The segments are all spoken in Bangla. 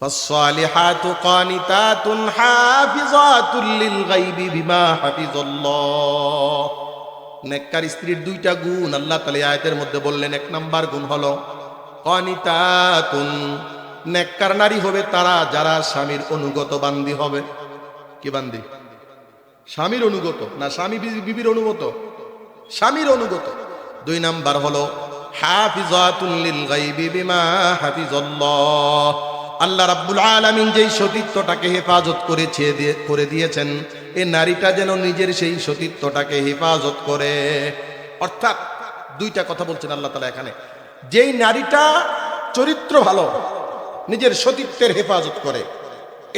ফাসসালিহাতু কানিতাতুন হাফিজাতুল লিল গায়বি বিমা হাফিজাল্লাহ। নেককার স্ত্রীর দুইটা গুণ আল্লাহ তাআলা আয়াতের মধ্যে বললেন। এক নাম্বার গুণ হলো কানিতাতুন, নেককার নারী হবে তারা যারা স্বামীর অনুগত বান্দি হবে। কি বান্দি? স্বামীর অনুগত না স্বামী বিবির অনুগত? স্বামীর অনুগত। দুই নাম্বার হলো হাফিজাতুল লিল গায়বি বিমা হাফিজাল্লাহ। আল্লাহ রাব্বুল আলামিন যেই সতীত্বটাকে হেফাজত করে দিয়েছেন, এই নারীটা যেন নিজের সেই সতীত্বটাকে হেফাজত করে। অর্থাৎ দুইটা কথা বলছেন আল্লাহ তাআলা এখানে। যেই নারীটা চরিত্র ভালো, নিজের সতীত্বের হেফাজত করে,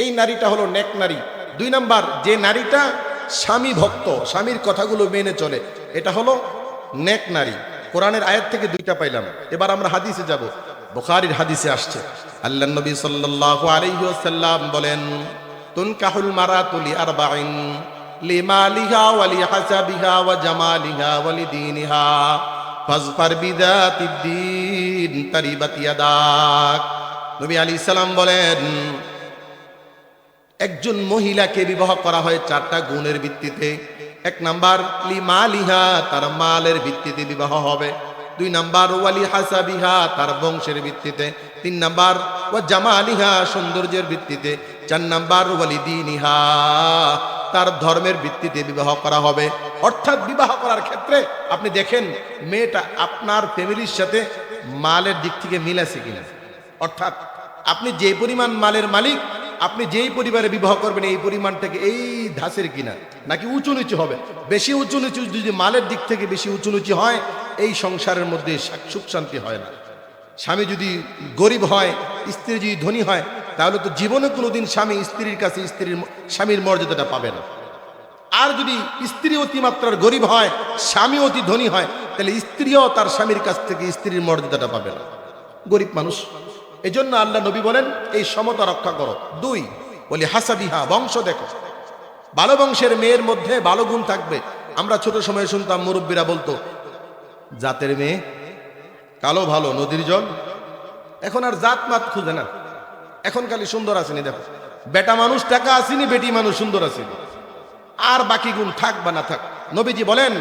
এই নারীটা হলো নেক নারী। দুই নাম্বার, যে নারীটা স্বামী ভক্ত, স্বামীর কথাগুলো মেনে চলে, এটা হলো নেক নারী। কোরআনের আয়াত থেকে দুইটা পাইলাম। এবার আমরা হাদিসে যাব। বুখারীর হাদিসে আসছে, আল্লাহর নবী সাল্লাল্লাহু আলাইহি ওয়াসাল্লাম বলেন, তুনকাহুল মারাতু লিআরবাইন লিমালিহা ওয়া লিহাসাবিহা ওয়া জামালিহা ওয়া লিদীনিহা ফাজফার বিযাতিদ দ্বীন তারিবাত ইয়াদাক। নবী আলাইহিস সালাম বলেন, একজন মহিলাকে বিবাহ করা হয় চারটা গুণের ভিত্তিতে। এক নাম্বার লিমালিহা, তার মালের ভিত্তিতে বিবাহ হবে। দুই নাম্বার ওয়ালি হাসাবিহা, তার বংশের ভিত্তিতে। তিন নাম্বার ওয়া জামালিহা, সৌন্দর্যের ভিত্তিতে। চার নাম্বার ওয়ালি দীনিহা, তার ধর্মের ভিত্তিতে বিবাহ করা হবে। অর্থাৎ বিবাহ করার ক্ষেত্রে আপনি দেখেন মেয়েটা আপনার ফ্যামিলির সাথে মালের দিক থেকে মিল আছে কিনা। অর্থাৎ আপনি যে পরিমাণ মালের মালিক, আপনি যেই পরিবারে বিবাহ করবেন এই পরিমাণটাকে এই ধাঁচের কিনা, নাকি উঁচু নিচু হবে। বেশি উঁচু নিচু যদি মালের দিক থেকে বেশি উঁচু নিচু হয়, এই সংসারের মধ্যে সুখ শান্তি হয় না। স্বামী যদি গরিব হয়, স্ত্রী যদি ধনী হয়, তাহলে তো জীবনে কোনোদিন স্বামী স্ত্রীর কাছে স্বামীর মর্যাদাটা পাবে না। আর যদি স্ত্রী অতিমাত্রার গরিব হয়, স্বামী অতি ধনী হয়, তাহলে স্ত্রীও তার স্বামীর কাছ থেকে স্ত্রীর মর্যাদাটা পাবে না। গরিব মানুষ। এজন্য আল্লাহ নবী বলেন এই সমতা রক্ষা করো। দুই, বলি হাসাবিহা, বংশ দেখো। ভালো বংশের মেয়ের মধ্যে ভালো গুণ থাকবে। আমরা ছোট সময়ে শুনতাম মুরব্বীরা বলতো, জাতের মেয়ে কালো ভালো নদীর জল। এখন আর জাত মাত খুঁজে না, এখন খালি সুন্দর আসেনি। দেখো, বেটা মানুষ টাকা আসেনি, বেটি মানুষ সুন্দর আসেনি, আর বাকি গুণ থাক বা না থাক। নবীজি বলেন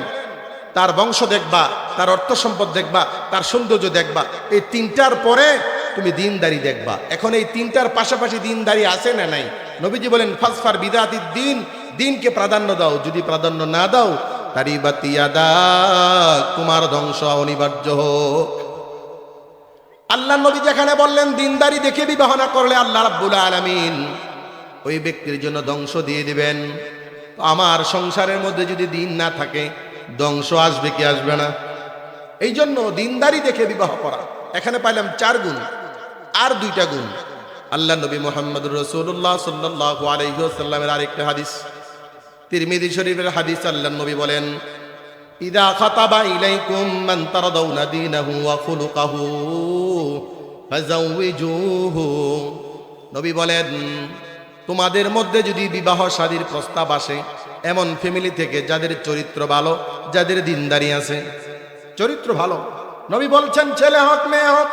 তার বংশ দেখবা, তার অর্থ সম্পদ দেখবা, তার সৌন্দর্য দেখবা। এই তিনটার পরে তুমি দিনদারি দেখবা। এখন এই তিনটার পাশাপাশি দিনদারি আছে না নাই? নবীজি বলেন ফাসফার বিদাতিদ দ্বীন, দিনকে প্রাধান্য দাও। যদি প্রাধান্য না দাও, তারিবাত ইয়াদাক, তোমার ধ্বংস অনিবার্য হোক। আল্লাহ নবী যেখানে বললেন দিনদারি দেখে বিবাহ না করলে আল্লাহ রাব্বুল আলামিন ওই ব্যক্তির জন্য ধ্বংস দিয়ে দিবেন। আমার সংসারের মধ্যে যদি দিন না থাকে, ধ্বংস আসবে কি আসবে না? এই জন্য দিনদারি দেখে বিবাহ করা। এখানে পাইলাম চার গুণ। আর দুইটা গুণ আল্লাহ নবী মুহাম্মদুর রাসূলুল্লাহ সাল্লাল্লাহু আলাইহি ওয়াসাল্লামের আরেকটা হাদিস, তিরমিজি শরীফের হাদিস। আল্লাহ নবী বলেন, ইদা খাতাবা ইলাইকুম মান তারাদাউনা দীনাহু ওয়া খুলুকাহু ফাযাওয়িজুহু। নবী বলেন, তোমাদের মধ্যে যদি বিবাহ শাদীর প্রস্তাব আসে এমন ফ্যামিলি থেকে যাদের চরিত্র ভালো, যাদের দিনদারি আছে, চরিত্র ভালো। নবী বলছেন ছেলে হোক মেয়ে হোক,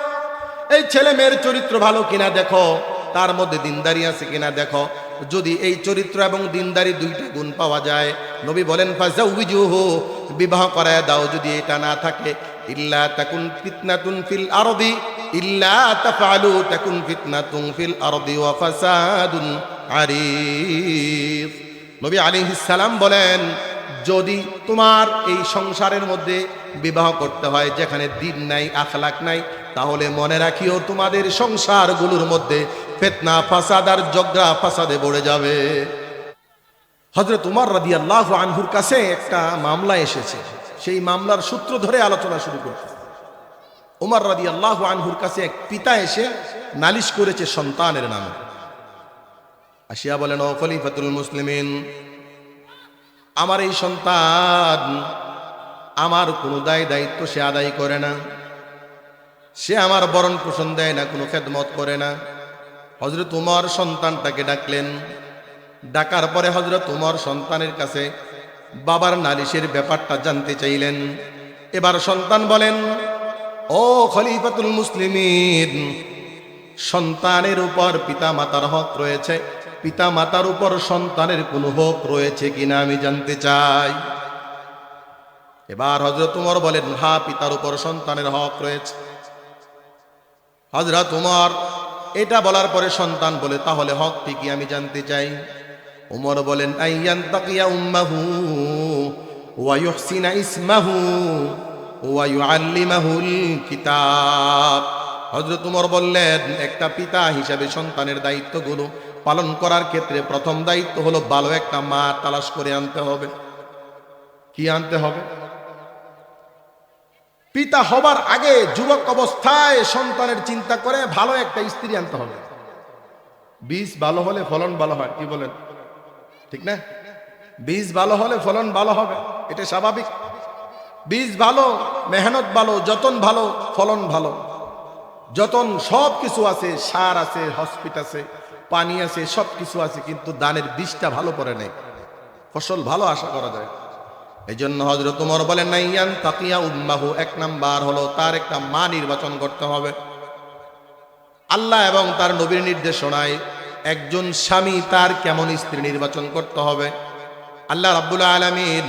এই ছেলে মেয়ের চরিত্র ভালো কিনা দেখো, তার মধ্যে দিনদারি আছে কিনা দেখো। যদি এই চরিত্র এবং দিনদারি দুইটা গুণ পাওয়া যায়, নবী বলেন ফাযাওয়িজুহু, বিবাহ করায় দাও। যদি এটা না থাকে, ইল্লা তাকুন ফিতনাতুন ফিল আরদি, ইল্লা তাফআলু তাকুন ফিতনাতুন ফিল আরদি ওয়া ফাসাদুন আরিফ। নবী আলাইহিস সালাম বলেন, যদি তোমার এই সংসারের মধ্যে বিবাহ করতে হয় যেখানে দিন নাই, আখলাক নাই, তাহলে মনে রাখিও তোমাদের সংসারগুলোর মধ্যে ফিতনা ফাসাদ আর ঝগড়া ফাসাদে পড়ে যাবে। হযরত উমর রাদিয়াল্লাহু আনহুর কাছে একটা মামলা এসেছে। সেই মামলার সূত্র ধরে আলোচনা শুরু করতে। উমর রাদিয়াল্লাহু আনহুর কাছে এক পিতা এসে নালিশ করেছে সন্তানের নামে। আসিয়া বলেন, ও খলিফাতুল মুসলিমিন, আমার এই সন্তান আমার কোনো দায়িত্ব সে আদায় করে না, সে আমার ভরণ পোষণ দেয় না, কোনো খেদমত করে না। হযরত উমর সন্তানটাকে ডাকলেন। ডাকার পরে হযরত উমর সন্তানের কাছে বাবার নালিশের ব্যাপারটা জানতে চাইলেন। এবার সন্তান বলেন, ও খলিফাতুল মুসলিমিন, সন্তানের উপর পিতা মাতার হক রয়েছে, পিতা মাতার উপর সন্তানের কোনো হক রয়েছে কিনা আমি জানতে চাই। এবার হযরত উমর বলেন, হ্যাঁ, পিতার উপর সন্তানের হক রয়েছে। হযরত উমর এটা বলার পরে সন্তান বলে, তাহলে হকটি কি আমি জানতে চাই। উমর বলেন, আইয়ান তাকিয়া উম্মাহু ওয়া ইউহসিনা ইসমাহু ওয়া ইউআল্লিমাহুল কিতাব। হযরত উমর বললেন, একটা পিতা হিসাবে সন্তানের দায়িত্বগুলো পালন করার ক্ষেত্রে প্রথম দায়িত্ব হলো ভালো একটা মা তালাশ করে আনতে হবে। কি আনতে হবে? পিতা হবার আগে যুবক অবস্থায় সন্তানের চিন্তা করে ভালো একটা স্ত্রী আনতে হবে। বীজ ভালো হলে ফলন ভালো হয়, কি বলেন? ঠিক না? বীজ ভালো হলে ফলন ভালো হবে, এটা স্বাভাবিক। বীজ ভালো, মেহনত ভালো, যতন ভালো, ফলন ভালো। যতন সব কিছু আছে, সার আছে, হসপিটাল আছে, পানি আছে, সব কিছু আছে, কিন্তু দানের বীজটা ভালো পড়ে নেই, ফসল ভালো আশা করা যায়। এই জন্য হযরত উমর বলেন, নাইয়ান তাকিয়া উম্মাহু, এক নাম্বার হলো তার একটা মা নির্বাচন করতে হবে। আল্লাহ এবং তার নবীর নির্দেশনায় একজন স্বামী তার কেমন স্ত্রী নির্বাচন করতে হবে। আল্লাহ রাব্বুল আলামিন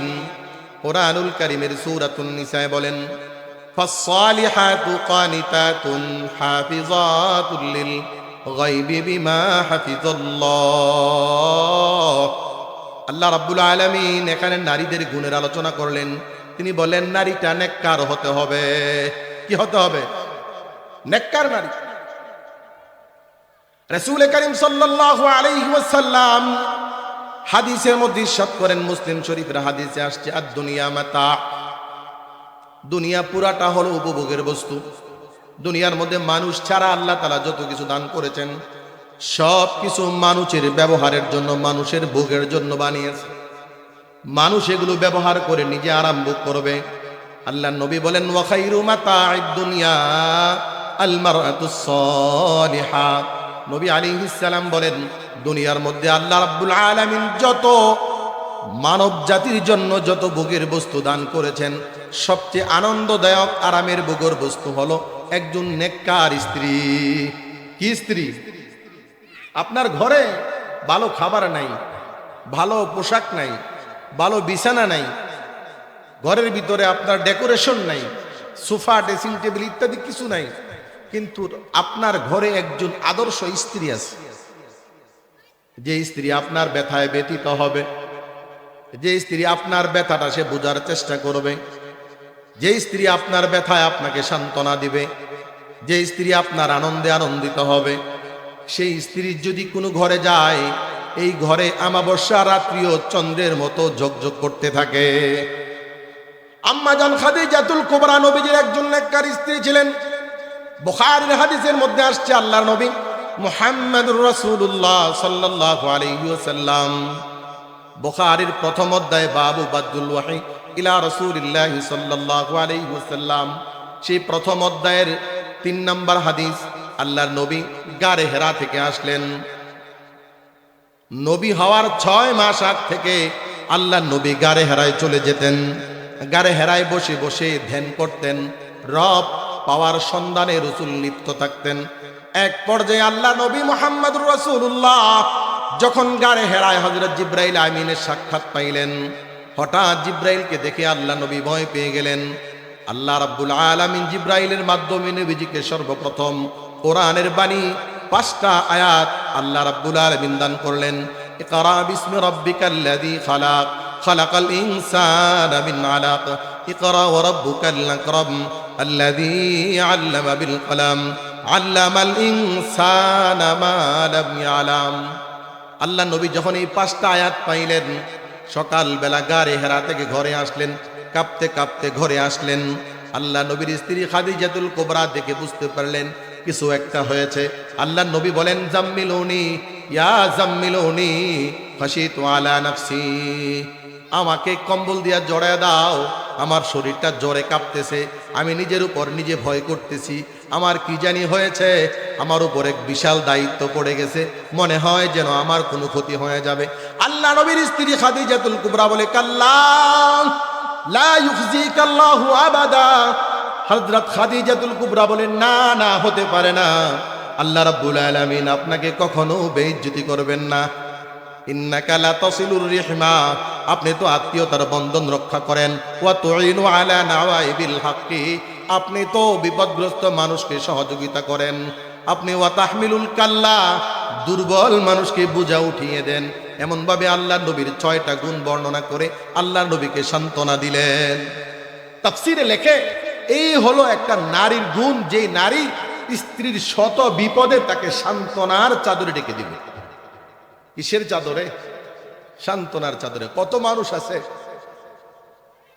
কোরআনুল কারীমের সূরাতুন নিসায় বলেন, ফাসসালিহাতু কানিতাতুন হাফিজাতুল লিল গায়বি বিমা হাফিজাল্লাহ। আল্লাহ রাব্বুল আলামিন এখানে নারীদের গুণের আলোচনা করলেন। তিনি বলেন, নারীটা নেককার হতে হবে। কি হতে হবে? নেককার নারী। রাসূল করিম সাল্লাল্লাহু আলাইহি ওয়াসাল্লাম হাদিসের মধ্যে ইরশাদ করেন, মুসলিম শরীফের হাদিসে আসছে, আদ-দুনিয়া মাতা, দুনিয়া পুরাটা হলো উপভোগের বস্তু। দুনিয়ার মধ্যে মানুষ ছাড়া আল্লাহ তাআলা যত কিছু দান করেছেন সব কিছু মানুষের ব্যবহারের জন্য, মানুষের ভোগের জন্য বানিয়েছে। মানুষ এগুলো ব্যবহার করে নিজে আরাম ভোগ করবে। আল্লাহ নবী বলেন, ওয়া খায়রু মাতা'id দুনিয়া আল মারআতুস সালিহা। নবী আলাইহিস সালাম বলেন, দুনিয়ার মধ্যে আল্লাহ রাব্বুল আলামিন যত মানব জাতির জন্য যত ভোগের বস্তু দান করেছেন, সবচেয়ে আনন্দদায়ক আরামের ভোগের বস্তু হলো একজন নেককার স্ত্রী। কি স্ত্রী? আপনার ঘরে ভালো খাবার নাই, ভালো পোশাক নাই, ভালো বিছানা নাই, ঘরের ভিতরে আপনার ডেকোরেশন নাই, সোফা, ড্রেসিং টেবিল ইত্যাদি কিছু নাই, কিন্তু আপনার ঘরে একজন আদর্শ স্ত্রী আছে, যে স্ত্রী আপনার ব্যথায় ব্যথিত হবে, যে স্ত্রী আপনার ব্যথাটা সে বোঝার চেষ্টা করবে, যে স্ত্রী আপনার ব্যথায় আপনাকে সান্ত্বনা দিবে, যে স্ত্রী আপনার আনন্দে আনন্দিত হবে, সেই স্ত্রী যদি কোনো ঘরে যায়, এই ঘরে আমাবস্যা রাত্রিও চন্দ্রের মতো ঝকঝক করতে থাকে। আম্মা জান খাদিজাতুল কুবরা নবীজির একজন নেককার স্ত্রী ছিলেন। বুখারীর হাদিসের মধ্যে আসছে, আল্লাহর নবী মুহাম্মদুর রাসূলুল্লাহ সাল্লাল্লাহু আলাইহি ওয়াসাল্লাম, বুখারীর প্রথম অধ্যায় বাবু বাদুল ওয়াহি ইলা রাসূলিল্লাহ সাল্লাল্লাহু আলাইহি ওয়াসাল্লাম, সেই প্রথম অধ্যায়ের 3 নম্বর হাদিস, আল্লাহর নবী গারে হেরা থেকে আসলেন। নবী হওয়ার 6 মাস আগ থেকে আল্লাহর নবী গারে হেরায় চলে যেতেন। গারে হেরায় বসে বসে ধ্যান করতেন, রব পাওয়ার সন্ধানে রাসূল লিপ্ত থাকতেন। এক পর্যায়ে আল্লাহ নবী মুহাম্মদুর রাসূলুল্লাহ যখন গারে হেরায় হযরত জিবরাইল আমিনের সাক্ষাৎ পাইলেন, হঠাৎ জিবরাইলকে দেখে আল্লাহ নবী ভয় পেয়ে গেলেন। আল্লাহ রাব্বুল আলামিন জিবরাইলের মাধ্যমে নবীজিকে সর্বপ্রথম কোরআনের বাণী 5টা আয়াত আল্লাহ রাব্বুল আলামিন দান করলেন। ইকরা বিসমি রাব্বিকাল্লাযী খালাক, খালাকাল ইনসানা মিন আলাক, ইকরা ওয়া রাব্বুকাল আকরাম, আল্লাযী আল্লামা বিল কলম, আল্লামাল ইনসানা মা লাম ইয়ালাম। আল্লাহ নবী যখন এই 5টা আয়াত পাইলেন, সকালবেলা গারে হেরা থেকে ঘরে আসলেন, কাঁপতে কাঁপতে ঘরে আসলেন। আল্লাহ নবীর স্ত্রী খাদিজাতুল কুবরা দেখে বুঝতে পারলেন কিছু একটা হয়েছে। আল্লাহ নবী বলেন, জাম্মিলুনি ইয়া জাম্মিলুনি খাশিতু আলা নাফসি, আমাকে কম্বল দিয়া জড়ায় দাও, আমার শরীরটা জ্বরে কাঁপতেছে, আমি নিজের উপর নিজে ভয় করতেছি, আমার কি জানি হয়েছে, আমার উপর এক বিশাল দায়িত্ব পড়ে গেছে, মনে হয় যেন আমার কোনো ক্ষতি হয়ে যাবে। আল্লাহ নবীর স্ত্রী খাদিজাতুল কুবরা বলে, কাল্লা লা ইউখজিকাল্লাহু আবাদা। হযরত খাদিজাতুল কুবরা বলেন, না না, হতে পারে না, আল্লাহ রাব্বুল আলামিন আপনাকে কখনো বেইজ্জতি করবেন না। ইন্নাকা লা তাসিলুর রিহমা, আপনি তো আত্মীয়তার বন্ধন রক্ষা করেন। ওয়া তুইনু আলা নাওয়াইবিল হাক্কি, আপনি তো বিপদগ্রস্ত মানুষকে সহযোগিতা করেন। আপনি ওয়া তাহমিলুল কাল্লা, দুর্বল মানুষকে বোঝা উঠিয়ে দেন। এমন ভাবে আল্লাহর নবীর 6টা গুণ বর্ণনা করে আল্লাহর নবীকে সান্ত্বনা দিলেন। তাফসীরে লেখে এই হলো একটা নারীর গুণ, যে নারী স্ত্রীর শত বিপদে তাকে সান্ত্বনার চাদরে ডেকে দিবে। কিসের চাদরে? সান্ত্বনার চাদরে। কত মানুষ আছে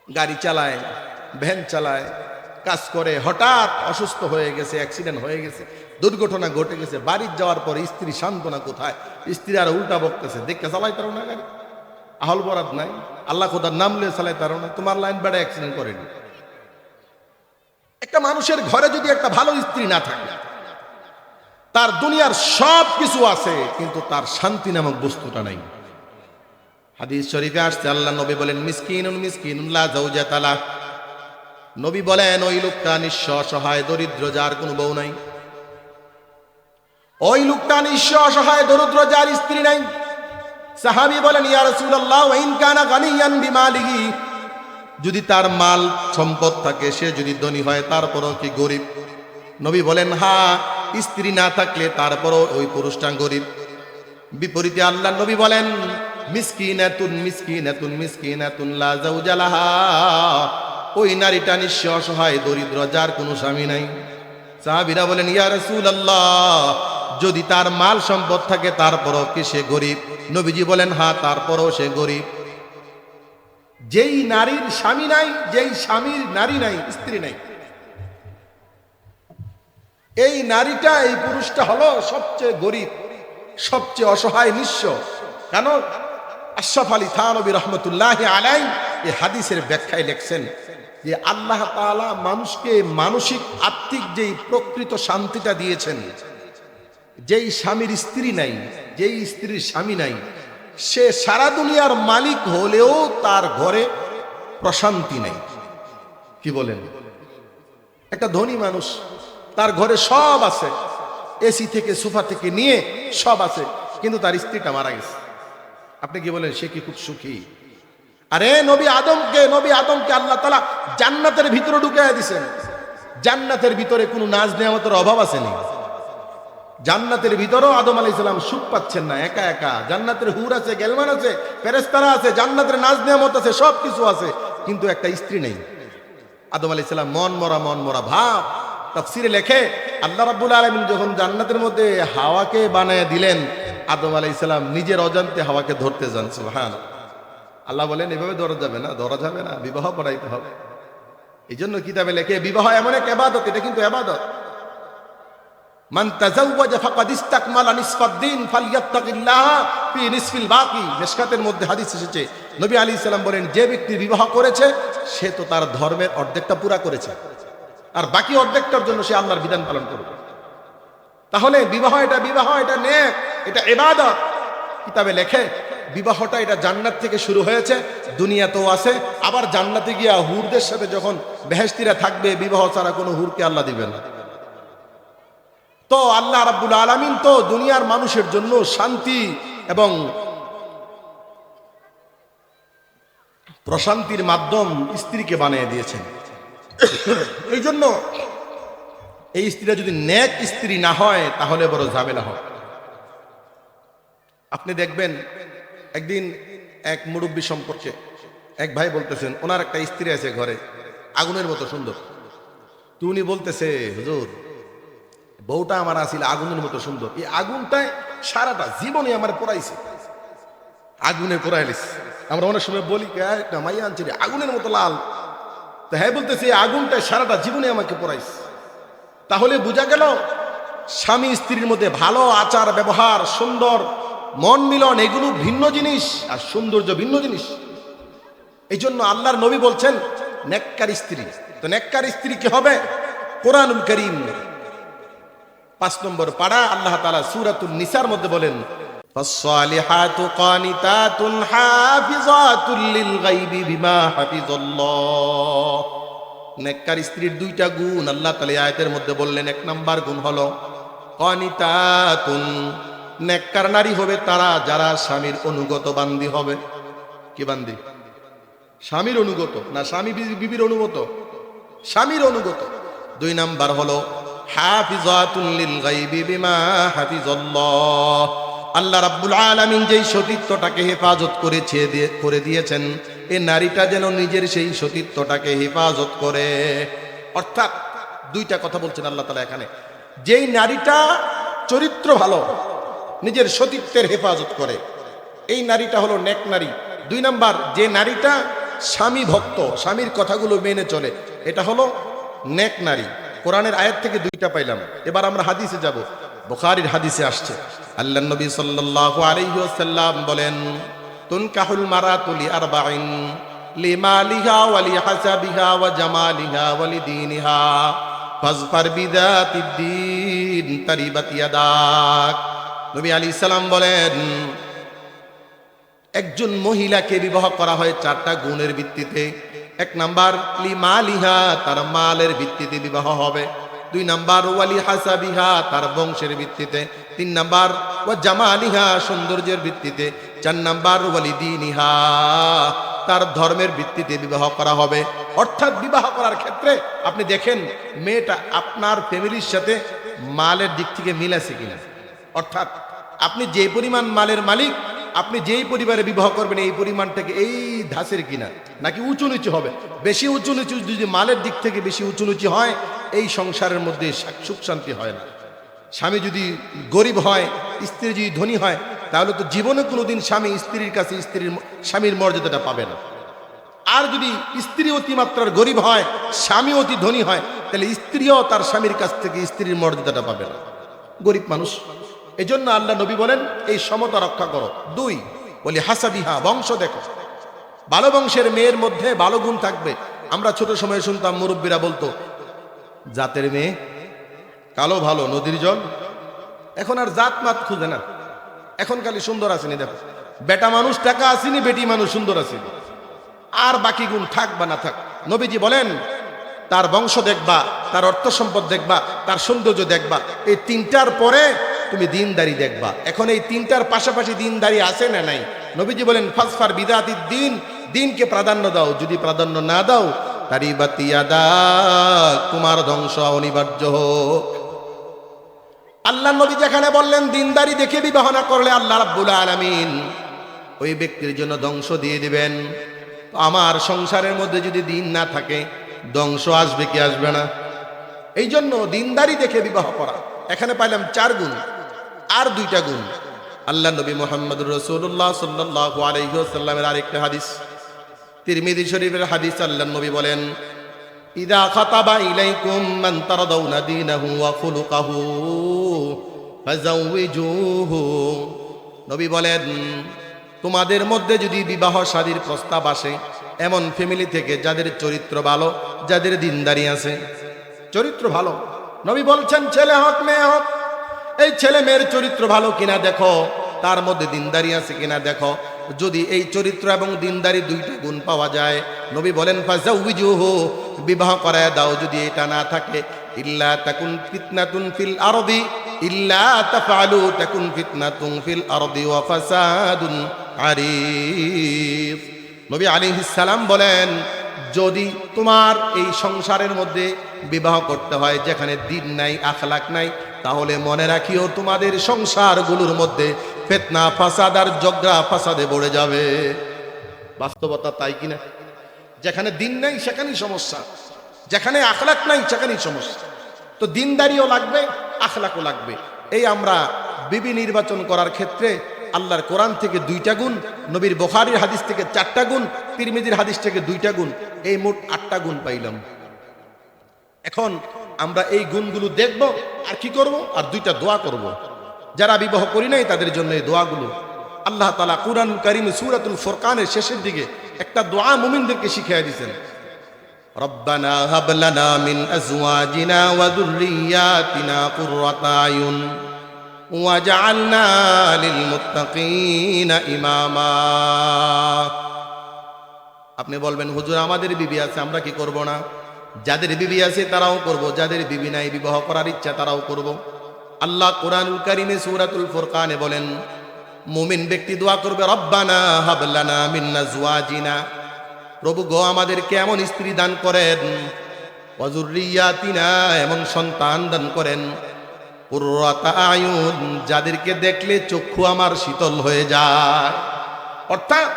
গাড়ি চালায়, ভ্যান চালায়, কাজ করে, হঠাৎ অসুস্থ হয়ে গেছে, অ্যাক্সিডেন্ট হয়ে গেছে, দুর্ঘটনা ঘটে গেছে, বাড়ি যাওয়ার পরে স্ত্রী সান্ত্বনা কোথায়? স্ত্রী আর উল্টা বকতেছে, দেখে চালাই তারো না গাড়ি, আহল বরাত নাই, আল্লাহ খোদার নাম লিয়ে চালাই তারো না, তোমার লাইন বেড়া অ্যাক্সিডেন্ট করেনি। একটা মানুষের ঘরে যদি একটা ভালো স্ত্রী না থাকে, তার দুনিয়ার সব কিছু আছে কিন্তু তার শান্তি নামক বস্তুটা নাই। হাদিস শরীফে আসছে, আল্লাহ নবী বলেন মিসকিনুন মিসকিনুন লা যাওজাতা লা, নবী বলেন ওই লোকটা নিঃস্ব, অসহায়, দরিদ্র, যার কোনো বউ নাই। ওই লোকটা নিঃস্ব, অসহায়, দরিদ্র, যার স্ত্রী নাই। সাহাবী বলেন ইয়া রাসূলুল্লাহ ওয়া ইন কানা গানিয়ান বিমালিহি, যদি তার মাল সম্পদ থাকে, সে যদি ধনী হয়, তারপরও কি গরিব? নবী বলেন হ্যাঁ, স্ত্রী না থাকলে তারপরও ওই পুরুষটা গরিব। বিপরীতে আল্লাহ নবী বলেন মিসকিনাতুন মিসকিনাতুন মিসকিনাতুন লা যাওজা লাহা, ওই নারীটা নিঃস্ব, অসহায়, দরিদ্র, যার কোনো স্বামী নাই। সাহাবীরা বলেন ইয়া রাসূলুল্লাহ, যদি তার মাল সম্পদ থাকে তারপরও কি সে গরিব? নবীজি বলেন হ্যাঁ, তারপরও সে গরিব। যেই নারীর স্বামী নাই, যেই স্বামীর নারী নাই, স্ত্রী নাই, এই নারীটা, এই পুরুষটা হলো সবচেয়ে গরিব, সবচেয়ে অসহায়, নিঃস্ব। কেন? আশরাফ আলী থানভী রহমতুল্লাহি আলাইহি এই হাদিসের ব্যাখ্যায় লিখছেন যে আল্লাহ তাআলা মানুষকে মানসিক আত্মিক যেই প্রকৃত শান্তিটা দিয়েছেন, যেই স্বামীর স্ত্রী নাই, যেই স্ত্রীর স্বামী নাই, সে সারা দুনিয়ার মালিক হলেও তার ঘরে প্রশান্তি নাই। কি বলেন? একটা ধনী মানুষ, তার ঘরে সব আছে, এসি থেকে সোফা থেকে নিয়ে সব আছে, কিন্তু তার স্ত্রীটা মারা গেছে। আপনি কি বলেন সে কি খুব সুখী? আরে নবী আদমকে আল্লাহ তাআলা জান্নাতের ভিতরে ঢুকাইয়া দিয়েছেন। জান্নাতের ভিতরে কোনো নাজ নেয়ামতের অভাব আছে নি? জান্নাতের ভিতরেও আদম আলাইহিস সালাম সুখ পাচ্ছেন না, একা একা। জান্নাতের হুর আছে, গেলমান আছে, ফেরেশতারা আছে, জান্নাতের নাজ নেয়ামত আছে, সব কিছু আছে, কিন্তু একটা স্ত্রী নেই। আদম আলাইহিস সালাম মন মরা ভাব। তাফসীরে লেখে আল্লাহ রাব্বুল আলামিন যখন জান্নাতের মধ্যে হাওয়াকে বানায় দিলেন, আদম আলাইহিস সালাম নিজের অজান্তে হাওয়াকে ধরতে যান। সুবহানাল্লাহ। আল্লাহ বলেন এভাবে ধরা যাবে না, বিবাহ পড়াইতে হবে। এই জন্য কিতাবে লেখে বিবাহ এমন এক ইবাদত, এটা কিন্তু ইবাদত। মান তাযাওয়াজা ফাকাদ ইসতাকমালা নিসফাদ-দ্বীন ফালইয়াত্তাকিল্লাহ ফি নিসফিল বাকি। মিশকাতের মধ্যে হাদিস এসেছে, নবী আলাইহিস সালাম বলেন যে ব্যক্তি বিবাহ করেছে সে তো তার ধর্মের অর্ধেকটা পুরা করেছে, আর বাকি অর্ধেকটার জন্য সে আল্লাহর বিধান পালন করবে। তাহলে বিবাহ এটা নেক, এটা ইবাদত। কিতাবে লেখে বিবাহটা এটা জান্নাত থেকে শুরু হয়েছে, দুনিয়াতেও আছে, আবার জান্নাতে গিয়া হুরদের সাথে যখন বেহেশতিরা থাকবে, বিবাহ ছাড়া কোনো হুরকে আল্লাহ দিবেন না। তো আল্লাহ রাব্বুল আলামিন তো দুনিয়ার মানুষের জন্য শান্তি এবং প্রশান্তির মাধ্যম স্ত্রীকে বানিয়ে দিয়েছেন। এই জন্য এই স্ত্রীরা যদি নেক স্ত্রী না হয় তাহলে বড় ঝামেলা হয়। আপনি দেখবেন একদিন এক মুরব্বী সম্পর্কে এক ভাই বলতেছেন ওনার একটা স্ত্রী আছে ঘরে, আগুনের মতো সুন্দর। তো উনি বলতেছে হুজুর, বউটা আমার আসলে আগুনের মতো সুন্দর, এই আগুনটায় সারাটা জীবনে আমার পোড়াইছে, আগুনে পোড়াইলিস। আমরা অনেক সময় বলি একটা মাইয়া আনছে আগুনের মতো লাল, তো হ্যাঁ বলতেছে এই আগুনটায় সারাটা জীবনে আমাকে পোড়াইছে। তাহলে বোঝা গেল স্বামী স্ত্রীর মধ্যে ভালো আচার ব্যবহার, সুন্দর মন মিলন, এগুলো ভিন্ন জিনিস, আর সৌন্দর্য ভিন্ন জিনিস। এই জন্য আল্লাহর নবী বলছেন নেককার স্ত্রী। তো নেককার স্ত্রী কি হবে? কোরআনুল কারীম 5 নম্বর পারা আল্লাহ তাআলা সূরাতুন নিসার মধ্যে বলেন ফাসসালিহাতু কানিতাতুন হাফিজাতুল লিল গায়বি বিমা হাফিজাল্লাহ। নেককার স্ত্রীর 2টা গুণ আল্লাহ তাআলা আয়াতের মধ্যে বললেন। 1 নাম্বার গুণ হলো কানিতাতুন, নেককার নারী হবে তারা যারা স্বামীর অনুগত বান্দি হবে। কি বান্দি? স্বামীর অনুগত না স্বামী বিবির অনুগত? স্বামীর অনুগত। 2 নাম্বার হলো হাফিজাতুল লিল গায়বি বিমা হাফিজাল্লাহ, আল্লাহ রাব্বুল আলামিন যেই সতীত্বটাকে হেফাজত করে দিয়েছেন, এই নারীটা যেন নিজের সেই সতীত্বটাকে হেফাজত করে। অর্থাৎ 2টা কথা বলছেন আল্লাহ তাআলা এখানে। যেই নারীটা চরিত্র ভালো, নিজের সতীত্বের হেফাজত করে, এই নারীটা হলো নেক নারী। 2 নাম্বার, যে নারীটা স্বামী ভক্ত, স্বামীর কথাগুলো মেনে চলে, এটা হলো নেক নারী। কোরআনের আয়াত থেকে 2টা পাইলাম। এবার আমরা হাদিসে যাব। বুখারীর হাদিসে আসছে, আল্লাহর নবী সাল্লাল্লাহু আলাইহি ওয়াসাল্লাম বলেন, তুনকাহুল মারাতু লিআরবাইন, লিমালিহা ওয়া লিহাসাবিহা ওয়া জামালিহা ওয়া লিদীনিহা, ফাজফার বিযাতিদ্দীন তারিবাত ইয়াদাক। নবী আলাইহিস সালাম বলেন, একজন মহিলাকে বিবাহ করা হয় 4টা গুণের ভিত্তিতে। 1 নাম্বার লিমালিহা, তার মালের ভিত্তিতে বিবাহ হবে। 2 নাম্বার ওয়ালি হাসাবিহা, তার বংশের ভিত্তিতে। 3 নাম্বার ওয়া জামালিহা, সৌন্দর্যের ভিত্তিতে। 4 নাম্বার ওয়ালি দীনিহা, তার ধর্মের ভিত্তিতে বিবাহ করা হবে। অর্থাৎ বিবাহ করার ক্ষেত্রে আপনি দেখেন মেয়েটা আপনার ফ্যামিলির সাথে মালের দিক থেকে মিল আছে কিনা। অর্থাৎ আপনি যে পরিমাণ মালের মালিক, আপনি যেই পরিবারে বিবাহ করবেন এই পরিমাণটাকে এই ধাঁচের কিনা, নাকি উঁচু নিচু হবে। বেশি উঁচু নিচু যদি মালের দিক থেকে বেশি উঁচু নিচু হয়, এই সংসারের মধ্যে সুখ শান্তি হয় না। স্বামী যদি গরিব হয়, স্ত্রী যদি ধনী হয়, তাহলে তো জীবনে কোনোদিন স্বামী স্ত্রীর কাছে স্বামীর মর্যাদাটা পাবে না। আর যদি স্ত্রী অতিমাত্রার গরিব হয়, স্বামী অতি ধনী হয়, তাহলে স্ত্রীও তার স্বামীর কাছ থেকে স্ত্রীর মর্যাদাটা পাবে না। গরিব মানুষ। এজন্য আল্লাহ নবী বলেন এই সমতা রক্ষা করো। 2 বলি হাসাবিহা, বংশ দেখো। ভালো বংশের মেয়ের মধ্যে ভালো গুণ থাকবে। আমরা ছোট সময়ে শুনতাম মুরব্বীরা বলতো, জাতের মেয়ে কালো ভালো নদীর জল। এখন আর জাত মাত খুঁজে না, এখন খালি সুন্দর আসেনি। দেখো, বেটা মানুষ টাকা আসেনি, বেটি মানুষ সুন্দর আসেনি, আর বাকি গুণ থাক বা না থাক। নবীজি বলেন তার বংশ দেখবা, তার অর্থ সম্পদ দেখবা, তার সৌন্দর্য দেখবা। এই 3টার পরে তুমি দিনদারি দেখবা। এখন এই 3টার পাশাপাশি দিনদারি আছে না নাই? নবীজি বলেন ফাজফার বিদাতিদ দিন, দিনকে প্রাধান্য দাও। যদি প্রাধান্য না দাও, তারিবাত ইয়াদাক, তোমার ধ্বংস অনিবার্য হোক। আল্লাহ নবী যেখানে বললেন দিনদারি দেখে বিবাহ না করলে আল্লাহ রাব্বুল আলামিন ওই ব্যক্তির জন্য ধ্বংস দিয়ে দিবেন। আমার সংসারের মধ্যে যদি দিন না থাকে, ধ্বংস আসবে কি আসবে না? এই জন্য দিনদারি দেখে বিবাহ করা। এখানে পাইলাম 4 গুণ। আর 2টা গুণ আল্লাহ নবী মুহাম্মদুর রাসূলুল্লাহ সাল্লাল্লাহু আলাইহি ওয়াসাল্লামের আরেকটা হাদিস, তিরমিজি শরীফের হাদিস। আল্লাহ নবী বলেন, ইদা খাতাবা ইলাইকুম মান তারাদাউনা দীনাহু ওয়া খুলুকাহু ফাযাওয়িজুহু। নবী বলেন, তোমাদের মধ্যে যদি বিবাহ শাদীর প্রস্তাব আসে এমন ফ্যামিলি থেকে যাদের চরিত্র ভালো, যাদের দিনদারি আছে, চরিত্র ভালো। নবী বলছেন ছেলে হোক মেয়ে হোক, এই ছেলে মেয়ের চরিত্র ভালো কিনা দেখো, তার মধ্যে দিনদারি আছে কিনা দেখো। যদি এই চরিত্র এবং দিনদারি 2টা গুণ পাওয়া যায়, নবী বলেন ফাযাওয়িজুহু, বিবাহ করায় দাও। যদি এটা না থাকে, ইল্লা তাকুন ফিতনাতুন ফিল আরদি, ইল্লা তাফআলু তাকুন ফিতনাতুন ফিল আরদি ওয়া ফাসাদুন আরিফ। নবী আলাইহিস সালাম বলেন, যদি তোমার এই সংসারের মধ্যে বিবাহ করতে হয় যেখানে দিন নাই, আখলাক নাই, তাহলে মনে রাখিও তোমাদের সংসারগুলোর মধ্যে ফিতনা ফাসাদ আর ঝগড়া ফাসাদে ভরে যাবে। বাস্তবতা তাই কিনা? যেখানে দিন নাই সেখানেই সমস্যা, যেখানে আখলাক নাই সেখানেই সমস্যা। তো দিনদারিও লাগবে, আখলাকও লাগবে। এই আমরা বিবি নির্বাচন করার ক্ষেত্রে আল্লাহর কোরআন থেকে 2টা গুণ, নবীর বুখারীর হাদিস থেকে 4টা গুণ, তিরমিজির হাদিস থেকে 2টা গুণ, এই মোট 8টা গুণ পাইলাম। এখন আমরা এই গুণগুলো দেখব আর কি করব? আর 2টা দোয়া করব। যারা বিবাহ করি নাই তাদের জন্য এই দোয়াগুলো আল্লাহ তাআলা কুরআন কারীম সূরাতুল ফুরকানের শেষের দিকে একটা দোয়া মুমিনদেরকে শিখিয়ে দিয়েছেন। রব্বানা হাব লানা মিন আজওয়াজিনা ওয়া যুররিয়াতিনা কুররাতা আয়ুন ওয়াজআলনা লিল মুত্তাকিনা ইমামা। আপনি বলবেন হুজুর আমাদের বিবি আছে, আমরা কি করব না? যাদের বিবি আছে তারাও করব, যাদের বিবি নাই বিবাহ করার ইচ্ছা তারাও করব। আল্লাহ কোরআনুল কারীমে সূরাতুল ফুরকানে বলেন, মুমিন ব্যক্তি দোয়া করবে, রব্বানা হাব লানা মিন আজওয়াজিনা, প্রভু গো আমাদেরকে এমন স্ত্রী দান করেন, ওয়া যুররিয়াতিনা, এমন সন্তান দান করেন, কুররাতা আয়ুন, যাদেরকে দেখলে চক্ষু আমার শীতল হয়ে যায়। অর্থাৎ